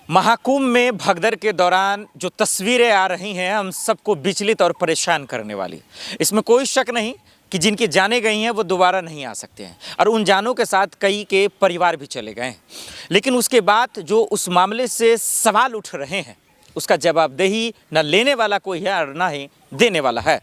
महाकुंभ में भगदड़ के दौरान जो तस्वीरें आ रही हैं हम सबको विचलित और परेशान करने वाली। इसमें कोई शक नहीं कि जिनकी जानें गई हैं वो दोबारा नहीं आ सकते हैं और उन जानों के साथ कई के परिवार भी चले गए हैं। लेकिन उसके बाद जो उस मामले से सवाल उठ रहे हैं उसका जवाबदेही न लेने वाला कोई है और न ही देने वाला है।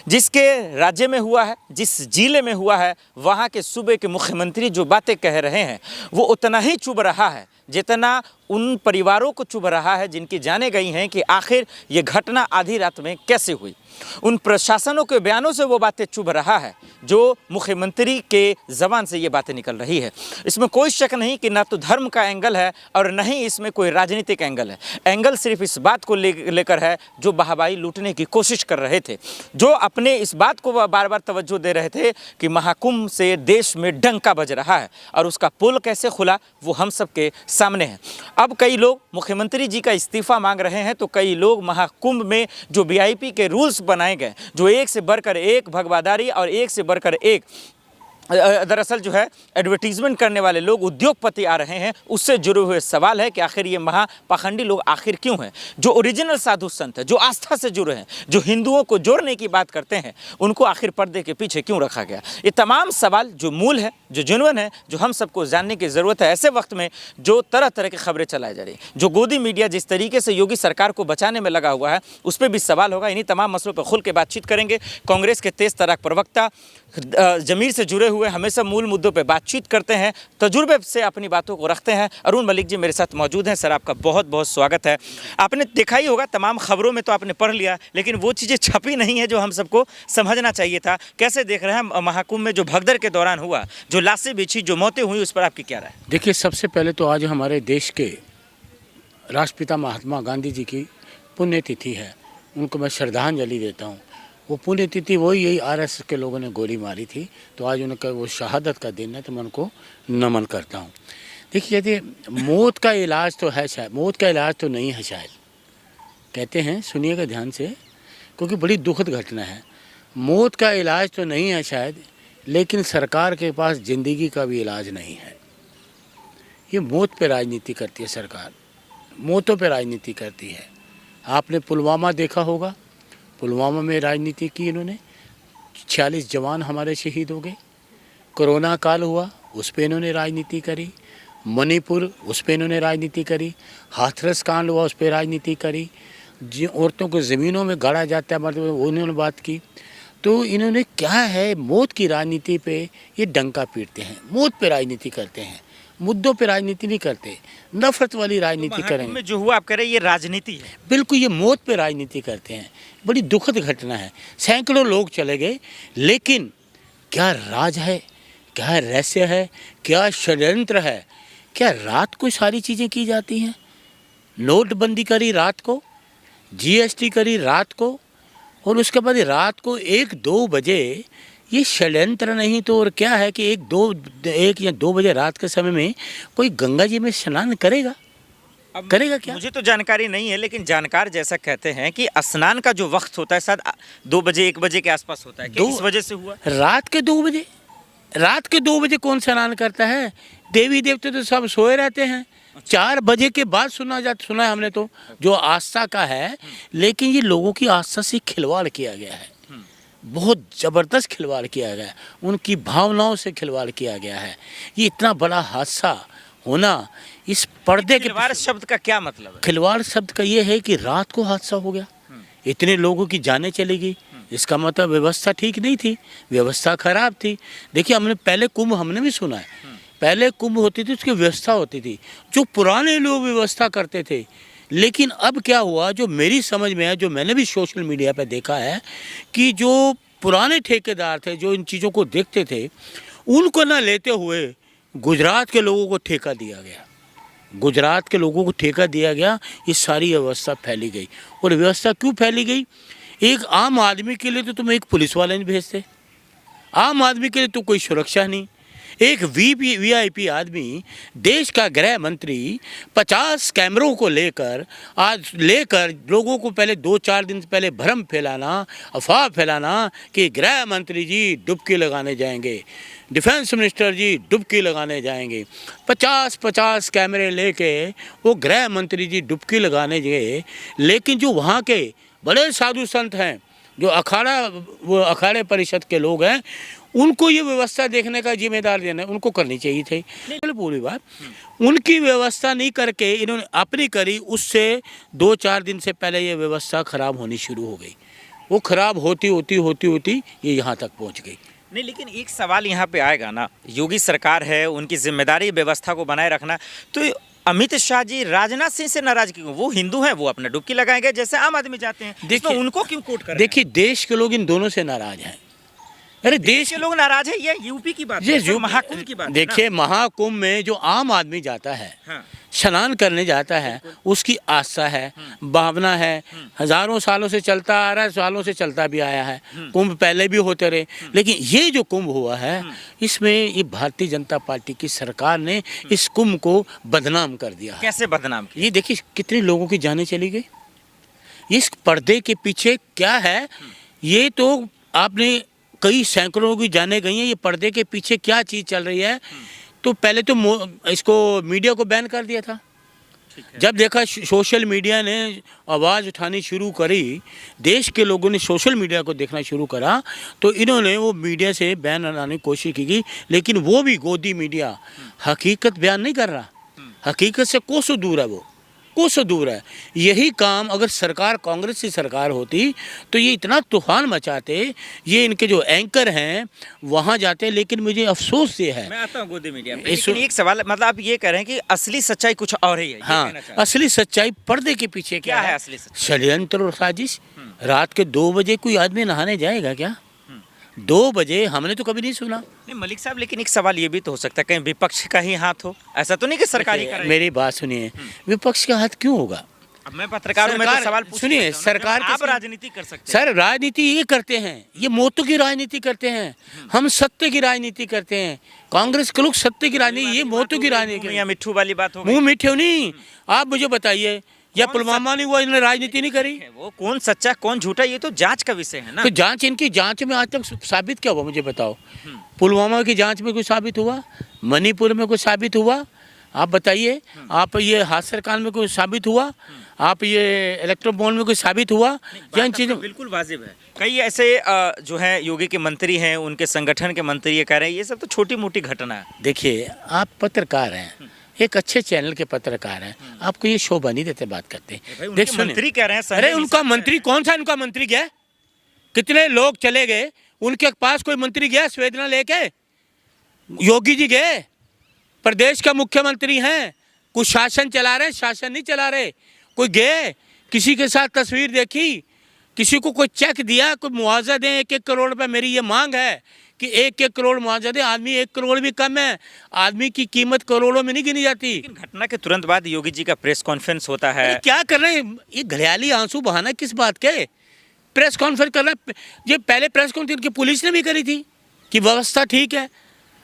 जिसके राज्य में हुआ है, जिस जिले में हुआ है, वहाँ के सूबे के मुख्यमंत्री जो बातें कह रहे हैं वो उतना ही चुभ रहा है जितना उन परिवारों को चुभ रहा है जिनकी जाने गई हैं कि आखिर ये घटना आधी रात में कैसे हुई। उन प्रशासनों के बयानों से वो बातें चुभ रहा है जो मुख्यमंत्री के ज़बान से ये बातें निकल रही है। इसमें कोई शक नहीं कि ना तो धर्म का एंगल है और न ही इसमें कोई राजनीतिक एंगल है। एंगल सिर्फ इस बात को लेकर है जो बहाबाही लूटने की कोशिश कर रहे थे, जो अपने इस बात को बार बार तवज्जो दे रहे थे कि महाकुंभ से देश में डंका बज रहा है और उसका पोल कैसे खुला वो हम सबके सामने है। अब कई लोग मुख्यमंत्री जी का इस्तीफा मांग रहे हैं तो कई लोग महाकुंभ में जो वीआईपी के रूल्स बनाए गए, जो एक से बढ़कर एक भगवादारी और एक से बढ़कर एक दरअसल जो है एडवर्टीजमेंट करने वाले लोग उद्योगपति आ रहे हैं, उससे जुड़े हुए सवाल है कि आखिर ये महापाखंडी लोग आखिर क्यों हैं। जो ओरिजिनल साधु संत है, जो आस्था से जुड़े हैं, जो हिंदुओं को जोड़ने की बात करते हैं, उनको आखिर पर्दे के पीछे क्यों रखा गया। ये तमाम सवाल जो मूल है, जो जेन्युइन है, जो हम सबको जानने की ज़रूरत है ऐसे वक्त में जो तरह तरह की खबरें चलाई जा रही हैं। जो गोदी मीडिया जिस तरीके से योगी सरकार को बचाने में लगा हुआ है उस पर भी सवाल होगा। इन्हीं तमाम मसलों पर खुल के बातचीत करेंगे। कांग्रेस के तेज तर्राक प्रवक्ता ज़मीर से जुड़े हुए हमेशा मूल मुद्दों पे बातचीत करते हैं, तजुर्बे से अपनी बातों को रखते हैं। अरुण मलिक जी मेरे साथ मौजूद हैं। सर आपका बहुत बहुत स्वागत है। आपने देखा ही होगा तमाम खबरों में तो आपने पढ़ लिया, लेकिन वो चीज़ें छपी नहीं है जो हम सबको समझना चाहिए था। कैसे देख रहे हैं महाकुंभ में जो भगदड़ के दौरान हुआ, जो लाशें बिछी, जो मौतें हुई, उस पर आपकी क्या राय? देखिए, सबसे पहले तो आज हमारे देश के राष्ट्रपिता महात्मा गांधी जी की पुण्यतिथि है, उनको मैं श्रद्धांजलि देता हूँ। वो पुण्यतिथि वही यही आरएसएस के लोगों ने गोली मारी थी, तो आज उनका वो शहादत का दिन है, तो मैं उनको नमन करता हूँ। देखिए, यदि मौत का इलाज तो है, शायद मौत का इलाज तो नहीं है शायद, कहते हैं, सुनिएगा ध्यान से क्योंकि बड़ी दुखद घटना है। मौत का इलाज तो नहीं है शायद, लेकिन सरकार के पास ज़िंदगी का भी इलाज नहीं है। ये मौत पे राजनीति करती है सरकार, मौतों पे राजनीति करती है। आपने पुलवामा देखा होगा, पुलवामा में राजनीति की इन्होंने, 46 जवान हमारे शहीद हो गए। कोरोना काल हुआ, उस पर इन्होंने राजनीति करी। मणिपुर, उस पर इन्होंने राजनीति करी। हाथरस कांड हुआ, उस पर राजनीति करी। जिन औरतों को ज़मीनों में गाड़ा जाता है, मतलब उन्होंने बात की। तो इन्होंने क्या है, मौत की राजनीति पे ये डंका पीटते हैं, मौत पे राजनीति करते हैं, मुद्दों पे राजनीति नहीं करते, नफरत वाली राजनीति करेंगे। में जो हुआ आप कह रहे हैं ये राजनीति है? बिल्कुल, ये मौत पे राजनीति करते हैं। बड़ी दुखद घटना है, सैकड़ों लोग चले गए, लेकिन क्या राज है, क्या रहस्य है, क्या षड्यंत्र है? क्या रात को सारी चीज़ें की जाती हैं? नोटबंदी करी रात को, जीएसटी करी रात को, और उसके बाद रात को 1-2 बजे, ये षड्यंत्र नहीं तो और क्या है कि 1 या 2 बजे रात के समय में कोई गंगा जी में स्नान करेगा? करेगा क्या? मुझे तो जानकारी नहीं है, लेकिन जानकार जैसा कहते हैं कि स्नान का जो वक्त होता है शायद 2 बजे 1 बजे के आसपास होता है। क्या इस वजह से हुआ? रात के 2 बजे? रात के 2 बजे कौन स्नान करता है? देवी देवते तो सब सोए रहते हैं। 4 बजे के बाद सुना है हमने तो, जो आस्था का है। लेकिन ये लोगों की आस्था से खिलवाड़ किया गया है, बहुत ज़बरदस्त खिलवाड़ किया गया है, उनकी भावनाओं से खिलवाड़ किया गया है। ये इतना बड़ा हादसा होना, इस पर्दे के खिलवाड़ शब्द का क्या मतलब है? खिलवाड़ शब्द का ये है कि रात को हादसा हो गया, इतने लोगों की जानें चली गई। इसका मतलब व्यवस्था ठीक नहीं थी, व्यवस्था खराब थी। देखिए, हमने पहले कुंभ हमने भी सुना है, पहले कुंभ होती थी उसकी व्यवस्था होती थी, जो पुराने लोग व्यवस्था करते थे। लेकिन अब क्या हुआ, जो मेरी समझ में है, जो मैंने भी सोशल मीडिया पर देखा है, कि जो पुराने ठेकेदार थे जो इन चीज़ों को देखते थे, उनको ना लेते हुए गुजरात के लोगों को ठेका दिया गया। गुजरात के लोगों को ठेका दिया गया, ये सारी व्यवस्था फैली गई। और व्यवस्था क्यों फैली गई? एक आम आदमी के लिए तो तुम एक पुलिस वाले नहीं भेजते, आम आदमी के लिए तो कोई सुरक्षा नहीं, एक वीआईपी आदमी, देश का गृह मंत्री 50 कैमरों को लेकर लोगों को पहले 2-4 दिन पहले भ्रम फैलाना, अफवाह फैलाना कि गृह मंत्री जी डुबकी लगाने जाएंगे, डिफेंस मिनिस्टर जी डुबकी लगाने जाएंगे। 50 कैमरे लेके वो गृह मंत्री जी डुबकी लगाने गए, लेकिन जो वहाँ के बड़े साधु संत हैं, जो अखाड़े परिषद के लोग हैं, उनको ये व्यवस्था देखने का जिम्मेदार देना उनको करनी चाहिए थी। पूरी बात उनकी व्यवस्था नहीं करके इन्होंने अपनी करी, उससे 2-4 दिन से पहले ये व्यवस्था खराब होनी शुरू हो गई। वो खराब होती ये यहाँ तक पहुँच गई। नहीं, लेकिन एक सवाल यहाँ पे आएगा ना, योगी सरकार है, उनकी जिम्मेदारी व्यवस्था को बनाए रखना, तो अमित शाह जी राजनाथ सिंह से नाराज क्यों? वो हिंदू हैं, वो अपना डुबकी लगाएंगे जैसे आम आदमी जाते हैं, देखिए उनको क्यों कोट कर रहे हैं? देखिए, देश के लोग इन दोनों से नाराज हैं। अरे देश के लोग नाराज है, ये यूपी की बात है, जो महाकुंभ की बात। देखिए, महाकुंभ में जो आम आदमी जाता है, हाँ। स्नान करने जाता है, उसकी आस्था है, भावना है, हजारों सालों से चलता आ रहा है, सालों से चलता भी आया है। कुंभ पहले भी होते रहे, लेकिन ये जो कुंभ हुआ है, इसमें ये भारतीय जनता पार्टी की सरकार ने इस कुंभ को बदनाम कर दिया। कैसे बदनाम किया? ये देखिए कितने लोगों की जानें चली गई। इस पर्दे के पीछे क्या है, ये तो आपने कई सैकड़ों की जाने गई हैं। ये पर्दे के पीछे क्या चीज़ चल रही है, तो पहले तो इसको मीडिया को बैन कर दिया था। जब देखा सोशल मीडिया ने आवाज़ उठानी शुरू करी, देश के लोगों ने सोशल मीडिया को देखना शुरू करा, तो इन्होंने वो मीडिया से बैन लाने की कोशिश की, लेकिन वो भी गोदी मीडिया हकीकत बयान नहीं कर रहा। हकीकत से कोसों दूर है, वो कोसों दूर है। यही काम अगर सरकार कांग्रेस की सरकार होती तो ये इतना तूफान मचाते, ये इनके जो एंकर हैं वहाँ जाते। लेकिन मुझे अफसोस ये है, मैं आता हूँ गोदी मीडिया पे, लेकिन एक सवाल, मतलब आप ये कह रहे हैं कि असली सच्चाई कुछ और ही है? हाँ, असली सच्चाई पर्दे के पीछे क्या है? असली सच्चाई षड्यंत्र और साजिश। रात के 2 बजे कोई आदमी नहाने जाएगा क्या? 2 बजे हमने तो कभी नहीं सुना। नहीं मलिक साहब, लेकिन एक सवाल ये भी तो हो सकता है कहीं विपक्ष का ही हाथ हो, ऐसा तो नहीं कि सरकारी कर रही है? मेरी बात सुनिए, विपक्ष का हाथ क्यों होगा? अब मैं पत्रकार हूं, मैं तो सवाल पूछ सुनिए, सरकार आप राजनीति कर सकते हैं। सर, राजनीति ये करते हैं, ये मौतों की राजनीति करते हैं, हम सत्य की राजनीति करते हैं। कांग्रेस के लोग सत्य की राजनीति, ये मौतों की राजनीति। या मिट्ठू वाली बात हो, मुंह मीठे नहीं। आप मुझे बताइए, या पुलवामा नहीं हुआ, इन्होंने राजनीति नहीं करी? वो कौन सच्चा कौन झूठा, ये तो जांच का विषय है ना। तो जांच, इनकी जांच में आज तक साबित क्या हुआ मुझे बताओ? पुलवामा की जांच में कुछ साबित हुआ? मणिपुर में कुछ साबित हुआ? आप बताइए। आप ये हादसा कांड में कुछ साबित हुआ? आप ये इलेक्ट्रो बॉन्ड में कुछ साबित हुआ? इन चीज़ों बिल्कुल वाजिब है। कई ऐसे जो है योगी के मंत्री हैं, उनके संगठन के मंत्री ये कह रहे हैं ये सब तो छोटी मोटी घटना है। देखिए, आप पत्रकार हैं, एक अच्छे चैनल के पत्रकार हैं, आपको ये शोभा नहीं देते बात करते। देख, मंत्री कह रहे हैं। अरे उनका मंत्री कौन सा, उनका मंत्री गया? कितने लोग चले गए, उनके पास कोई मंत्री गया संवेदना लेके? योगी जी गए, प्रदेश का मुख्यमंत्री हैं, कुछ शासन चला रहे, शासन नहीं चला रहे। कोई गए, किसी के साथ तस्वीर देखी, किसी को कोई चेक दिया, कोई मुआवजा दें 1-1 करोड़ रुपए, मेरी ये मांग है कि 1-1 करोड़ मुआवजा दें। आदमी 1 करोड़ भी कम है, आदमी की कीमत करोड़ों में नहीं गिनी जाती। लेकिन घटना के तुरंत बाद योगी जी का प्रेस कॉन्फ्रेंस होता है। क्या कर रहे हैं ये घड़ियाली आंसू बहाना किस बात के? प्रेस कॉन्फ्रेंस करना, ये पहले प्रेस कॉन्फ्रेंस की पुलिस ने भी करी थी कि व्यवस्था ठीक है।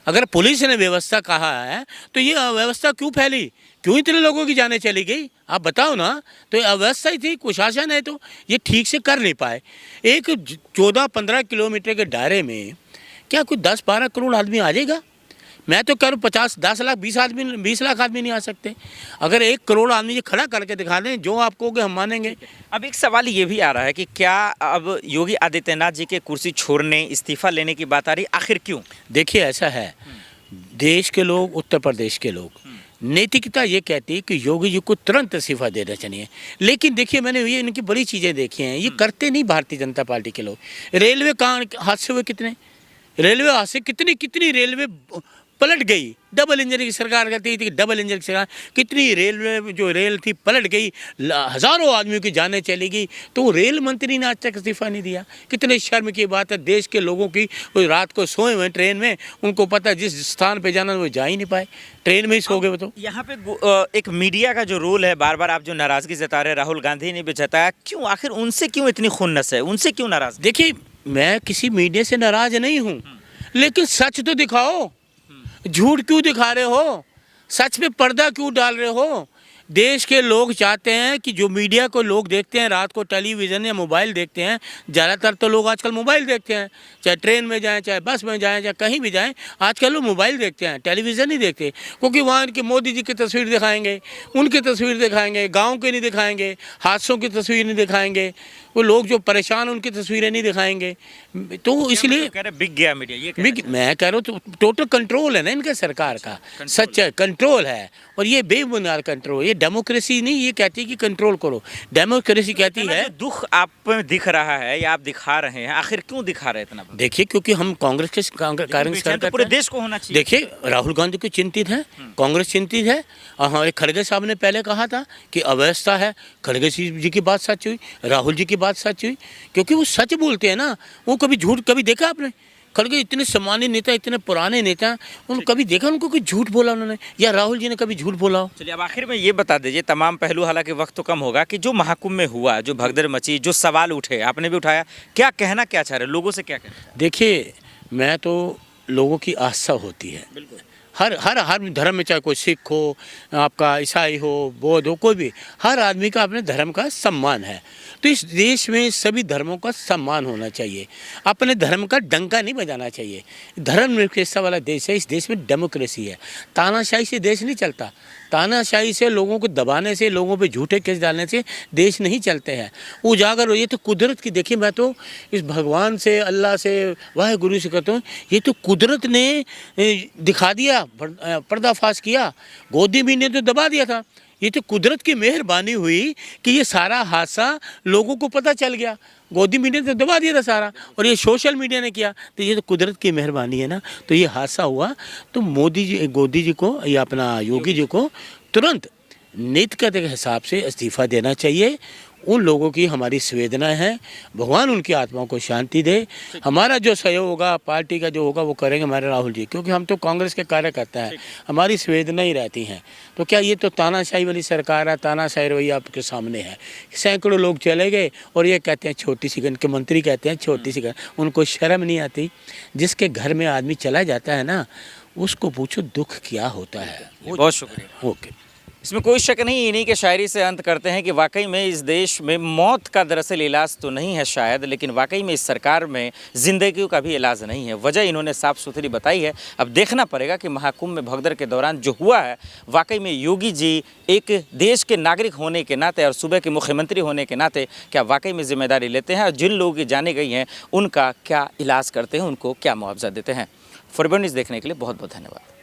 अगर पुलिस ने व्यवस्था कहा है तो ये अव्यवस्था क्यों फैली, क्यों इतने लोगों की जाने चली गई? आप बताओ ना। तो ये अव्यवस्था ही थी, कुशासन है, तो ये ठीक से कर नहीं पाए। एक 14-15 किलोमीटर के दायरे में क्या कोई 10-12 करोड़ आदमी आ जाएगा? मैं तो कह रहा हूँ 50-10 लाख 20 लाख आदमी नहीं आ सकते। अगर 1 करोड़ आदमी ये खड़ा करके दिखा दें, जो आप कहोगे हम मानेंगे। अब एक सवाल ये भी आ रहा है कि क्या अब योगी आदित्यनाथ जी के कुर्सी छोड़ने, इस्तीफा लेने की बात आ रही, आखिर क्यों? देखिए, ऐसा है, देश के लोग, उत्तर प्रदेश के लोग, नैतिकता ये कहती है कि योगी जी को तुरंत इस्तीफा देना चाहिए। लेकिन देखिए, मैंने ये इनकी बड़ी चीज़ें देखी हैं, ये करते नहीं भारतीय जनता पार्टी के लोग। रेलवे हादसे हुए कितने, रेलवे हादसे कितनी रेलवे पलट गई। डबल इंजन की सरकार कहती थी, डबल इंजन की सरकार, कितनी रेलवे जो रेल थी पलट गई, हज़ारों आदमियों की जानें चली गई। तो रेल मंत्री ने आज तक इस्तीफा नहीं दिया। कितने शर्म की बात है। देश के लोगों की, वो रात को सोए हुए ट्रेन में, उनको पता है जिस स्थान पे जाना वो जा ही नहीं पाए, ट्रेन में ही सो गए। वो तो यहाँ पे एक मीडिया का जो रोल है, बार बार आप जो नाराज़गी जता रहे, राहुल गांधी ने भी जताया, क्यों, आखिर उनसे क्यों इतनी खुन्नस है, उनसे क्यों नाराज़? देखिए, मैं किसी मीडिया से नाराज़ नहीं हूँ, लेकिन सच तो दिखाओ। झूठ क्यों दिखा रहे हो? सच पे पर्दा क्यों डाल रहे हो? देश के लोग चाहते हैं कि जो मीडिया को लोग देखते हैं रात को, टेलीविज़न या मोबाइल देखते हैं, ज़्यादातर तो लोग आजकल मोबाइल देखते हैं, चाहे ट्रेन में जाएं, चाहे बस में जाएं, चाहे कहीं भी जाएं, आजकल लोग मोबाइल देखते हैं, टेलीविज़न नहीं देखते। क्योंकि वहाँ इनके मोदी जी की तस्वीर दिखाएंगे, उनकी तस्वीर दिखाएंगे, गाँव के नहीं दिखाएंगे, हादसों की तस्वीर नहीं दिखाएंगे, वो लोग जो परेशान उनकी तस्वीरें नहीं दिखाएंगे। तो इसलिए कह रहे बिक गया मीडिया, ये बिग मैं कह रहा हूँ तो टोटल कंट्रोल है ना इनका सरकार का, सच्चा कंट्रोल है। और ये बेबुनियाद कंट्रोल, ये डेमोक्रेसी नहीं, ये कहती है कि कंट्रोल करो। डेमोक्रेसी कहती है, जो दुख आप में दिख रहा है या आप दिखा रहे हैं, आखिर क्यों दिखा रहे हैं इतना? देखिए क्योंकि हम कांग्रेस के पहचान तो पूरे देश को होना चाहिए। देखिए राहुल गांधी को चिंतित है, कांग्रेस चिंतित है। हमारे खड़गे साहब ने पहले कहा था कि अव्यवस्था है, खड़गे जी की बात सच हुई, राहुल जी की बात सच हुई, क्योंकि वो सच बोलते हैं ना, वो कभी झूठ कभी देखा आपने? खड़गे इतने सम्मानित नेता, इतने पुराने नेता, उन्होंने कभी देखा उनको कोई झूठ बोला उन्होंने, या राहुल जी ने कभी झूठ बोला हो? चलिए अब आखिर में ये बता दीजिए, तमाम पहलू, हालांकि वक्त तो कम होगा, कि जो महाकुंभ में हुआ, जो भगदड़ मची, जो सवाल उठे, आपने भी उठाया, क्या कहना क्या चाह रहे, लोगों से क्या कहना चाह रहे? देखिए मैं तो लोगों की आस्था होती है, बिल्कुल हर धर्म में, चाहे कोई सिख हो, आपका ईसाई हो, बौद्ध हो, कोई भी, हर आदमी का अपने धर्म का सम्मान है। तो इस देश में सभी धर्मों का सम्मान होना चाहिए, अपने धर्म का डंका नहीं बजाना चाहिए। धर्मनिरपेक्षता वाला देश है, इस देश में डेमोक्रेसी है, तानाशाही से देश नहीं चलता। तानाशाही से, लोगों को दबाने से, लोगों पे झूठे केस डालने से देश नहीं चलते हैं। उजागर हो, ये तो कुदरत की, देखिए मैं तो इस भगवान से, अल्लाह से, वाहे गुरु से कहता हूँ, ये तो कुदरत ने दिखा दिया, पर्दाफाश किया। गोदी भी ने तो दबा दिया था, ये तो कुदरत की मेहरबानी हुई कि ये सारा हादसा लोगों को पता चल गया। गोदी मीडिया ने तो दबा दिया था सारा, और ये सोशल मीडिया ने किया, तो ये तो कुदरत की मेहरबानी है ना। तो ये हादसा हुआ, तो मोदी जी, गोदी जी को या अपना योगी जी को तुरंत नैतिकता के हिसाब से इस्तीफ़ा देना चाहिए। उन लोगों की हमारी संवेदना है, भगवान उनकी आत्माओं को शांति दे। हमारा जो सहयोग होगा, पार्टी का जो होगा वो करेंगे हमारे राहुल जी, क्योंकि हम तो कांग्रेस के कार्यकर्ता हैं, हमारी संवेदना ही रहती हैं। तो क्या ये तो तानाशाही वाली सरकार है, तानाशाही रवैया आपके सामने है। सैकड़ों लोग चले गए और ये कहते हैं छोटी सी गन, के मंत्री कहते हैं छोटी सी गन, उनको शर्म नहीं आती? जिसके घर में आदमी चला जाता है ना, उसको पूछो दुख क्या होता है। बहुत शुक्रिया। ओके, इसमें कोई शक नहीं। इन्हीं के शायरी से अंत करते हैं कि वाकई में इस देश में मौत का दरअसल इलाज तो नहीं है शायद, लेकिन वाकई में इस सरकार में ज़िंदगियों का भी इलाज नहीं है। वजह इन्होंने साफ सुथरी बताई है। अब देखना पड़ेगा कि महाकुंभ में भगदड़ के दौरान जो हुआ है, वाकई में योगी जी एक देश के नागरिक होने के नाते और सूबे के मुख्यमंत्री होने के नाते क्या वाकई में जिम्मेदारी लेते हैं, और जिन लोगों की जाने गई हैं उनका क्या इलाज करते हैं, उनको क्या मुआवजा देते हैं। फॉरवर्ड न्यूज़ देखने के लिए बहुत बहुत धन्यवाद।